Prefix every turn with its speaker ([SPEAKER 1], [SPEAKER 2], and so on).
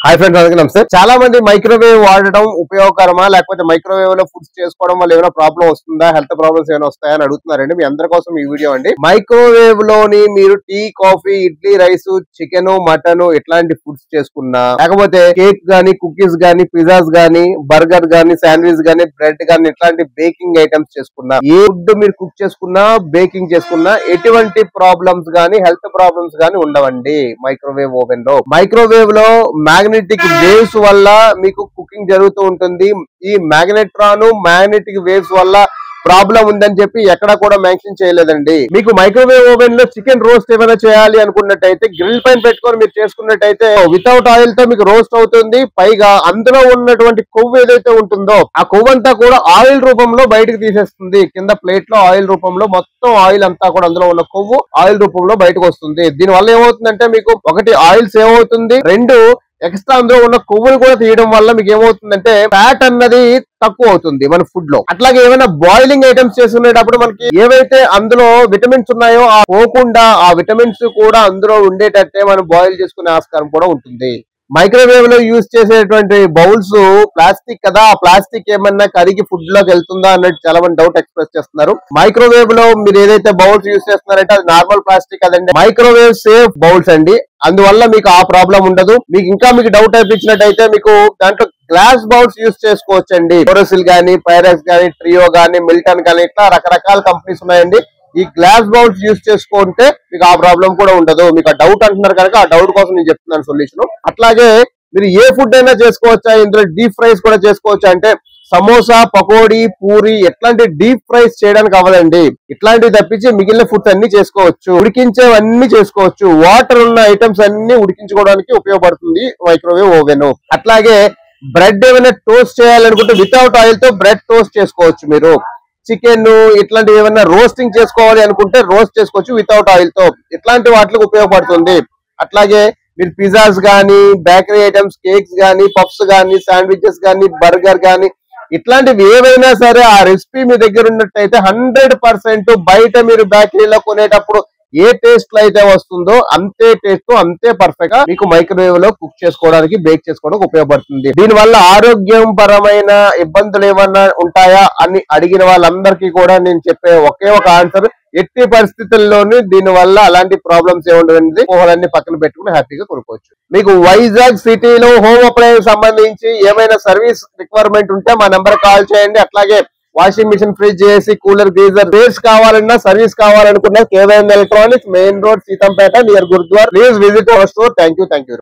[SPEAKER 1] Hi friends, అందరికీ నమస్తే. చాలా మంది మైక్రోవేవ్ వాడడం ఉపయోగకరమా, లేకపోతే మైక్రోవేవ్ లో ఫుడ్స్ చేసుకోవడం వల్ల ఏమైనా ప్రాబ్లం వస్తుందా, హెల్త్ ప్రాబ్లమ్స్ ఏమైనా వస్తాయా అని అడుగుతున్నారండి. మీ అందరి కోసం ఈ వీడియో అండి. మైక్రోవేవ్ లోని మీరు tea, coffee, idli, rice, chicken, mutton ఇట్లాంటి ఫుడ్స్ చేసుకున్నా, లేకపోతే కేక్ గానీ, కుకీస్ గానీ, పిజ్జాస్ గానీ, బర్గర్ గానీ, శాండ్విచ్ గానీ, బ్రెడ్ గానీ ఇట్లాంటి బేకింగ్ ఐటమ్స్ చేసుకున్నా, ఏ ఫుడ్ మీరు కుక్ చేసుకున్నా, బేకింగ్ చేసుకున్నా ఎటువంటి ప్రాబ్లమ్స్ గానీ, హెల్త్ ప్రాబ్లమ్స్ గానీ ఉండవండి మైక్రోవేవ్ ఓవెన్ లో. మైక్రోవేవ్ లో మ్యాగ్నెటిక్ వేవ్స్ వల్ల మీకు కుకింగ్ జరుగుతూ ఉంటుంది. ఈ మ్యాగ్నెటిక్ వేవ్స్ వల్ల ప్రాబ్లం ఉందని చెప్పి ఎక్కడ కూడా మెన్షన్ చేయలేదండి. మీకు మైక్రోవేవ్ ఓవెన్ లో చికెన్ రోస్ట్ ఏమైనా చేయాలి అనుకున్నట్టయితే గ్రిల్ పైన పెట్టుకొని మీరు చేసుకున్నట్టయితే వితౌట్ ఆయిల్ తో మీకు రోస్ట్ అవుతుంది. పైగా అందులో ఉన్నటువంటి కొవ్వు ఏదైతే ఉంటుందో ఆ కొవ్వు అంతా కూడా ఆయిల్ రూపంలో బయటకు తీసేస్తుంది. కింద ప్లేట్ లో ఆయిల్ రూపంలో మొత్తం ఆయిల్ అంతా కూడా అందులో ఉన్న కొవ్వు ఆయిల్ రూపంలో బయటకు వస్తుంది. దీని వల్ల ఏమవుతుందంటే మీకు ఒకటి ఆయిల్ సేవ్ అవుతుంది, రెండు ఎక్స్ట్రా అందులో ఉన్న కొవ్వులు కూడా తీయడం వల్ల మీకు ఏమవుతుందంటే ఫ్యాట్ అన్నది తక్కువ అవుతుంది మన ఫుడ్ లో. అట్లాగే ఏమైనా బాయిలింగ్ ఐటమ్స్ చేసుకునేటప్పుడు మనకి ఏవైతే అందులో విటమిన్స్ ఉన్నాయో ఆ పోకుండా ఆ విటమిన్స్ కూడా అందులో ఉండేటట్టే మనం బాయిల్ చేసుకునే ఆస్కారం కూడా ఉంటుంది. మైక్రోవేవ్ లో యూజ్ చేసేటువంటి బౌల్స్ ప్లాస్టిక్ కదా, ఆ ప్లాస్టిక్ ఏమన్నా కరిగి ఫుడ్ లోకి వెళ్తుందా అన్నట్టు చాలా మంది డౌట్ ఎక్స్ప్రెస్ చేస్తున్నారు. మైక్రోవేవ్ లో మీరు ఏదైతే బౌల్స్ యూజ్ చేస్తున్నారంటే అది నార్మల్ ప్లాస్టిక్ కదండి, మైక్రోవేవ్ సేఫ్ బౌల్స్ అండి. అందువల్ల మీకు ఆ ప్రాబ్లం ఉండదు. మీకు డౌట్ అనిపించినట్టయితే మీకు దాంట్లో గ్లాస్ బౌల్స్ యూజ్ చేసుకోవచ్చండి. బోరోసిల్ గానీ, పైరెక్స్ గానీ, ట్రియో గానీ, మిల్టన్ గానీ ఇట్లా రకరకాల కంపెనీస్ ఉన్నాయండి. ఈ గ్లాస్ బౌల్స్ యూజ్ చేసుకుంటే మీకు ఆ ప్రాబ్లం కూడా ఉండదు. మీకు ఆ డౌట్ అంటున్నారు కనుక ఆ డౌట్ కోసం నేను చెప్తున్నాను సొల్యూషన్. అట్లాగే మీరు ఏ ఫుడ్ అయినా చేసుకోవచ్చా, ఇందులో డీప్ ఫ్రైస్ కూడా చేసుకోవచ్చా అంటే సమోసా, పకోడీ, పూరి ఎట్లాంటి డీప్ ఫ్రైస్ చేయడానికి అవ్వదండి. ఇట్లాంటివి తప్పించి మిగిలిన ఫుడ్స్ అన్ని చేసుకోవచ్చు, ఉడికించేవన్నీ చేసుకోవచ్చు. వాటర్ ఉన్న ఐటమ్స్ అన్ని ఉడికించుకోవడానికి ఉపయోగపడుతుంది మైక్రోవేవ్ ఓవెన్. అట్లాగే బ్రెడ్ ఏమైనా టోస్ట్ చేయాలనుకుంటే వితౌట్ ఆయిల్ తో బ్రెడ్ టోస్ట్ చేసుకోవచ్చు. మీరు చికెన్ ఇట్లాంటివి ఏమైనా రోస్టింగ్ చేసుకోవాలి అనుకుంటే రోస్ట్ చేసుకోవచ్చు వితౌట్ ఆయిల్ తో. ఇట్లాంటి వాటికి ఉపయోగపడుతుంది. అట్లాగే మీరు పిజ్జాస్ గానీ, బేకరీ ఐటమ్స్, కేక్స్ గానీ, పఫ్స్ గానీ, శాండ్విచెస్ గానీ, బర్గర్ గానీ ఇట్లాంటివి ఏవైనా సరే ఆ రెసిపీ మీ దగ్గర ఉన్నట్టయితే 100% బయట మీరు బేకరీలో కొనేటప్పుడు ఏ టేస్ట్ లో అయితే వస్తుందో అంతే టేస్ట్ తో అంతే పర్ఫెక్ట్ గా మీకు మైక్రోవేవ్ లో కుక్ చేసుకోవడానికి, బేక్ చేసుకోవడానికి ఉపయోగపడుతుంది. దీని వల్ల ఆరోగ్యం పరమైన ఇబ్బందులు ఏమన్నా ఉంటాయా అని అడిగిన వాళ్ళందరికీ కూడా నేను చెప్పే ఒకే ఒక ఆన్సర్, ఎట్టి పరిస్థితుల్లోనూ దీని వల్ల అలాంటి ప్రాబ్లమ్స్ ఏముండదండి. ఊహలన్నీ పక్కన పెట్టుకుని హ్యాపీగా కొనుక్కోవచ్చు. మీకు వైజాగ్ సిటీలో హోమ్ అప్లయన్స్ సంబంధించి ఏమైనా సర్వీస్ రిక్వైర్మెంట్ ఉంటే మా నెంబర్ కాల్ చేయండి. అట్లాగే washing machine, fridge, AC, cooler, geyser rates కావాలన్నా, సర్వీస్ కావాలనుకున్నా KYM electronics, main road, Seethampeta, near Gurudwara. Please visit our store. Thank you.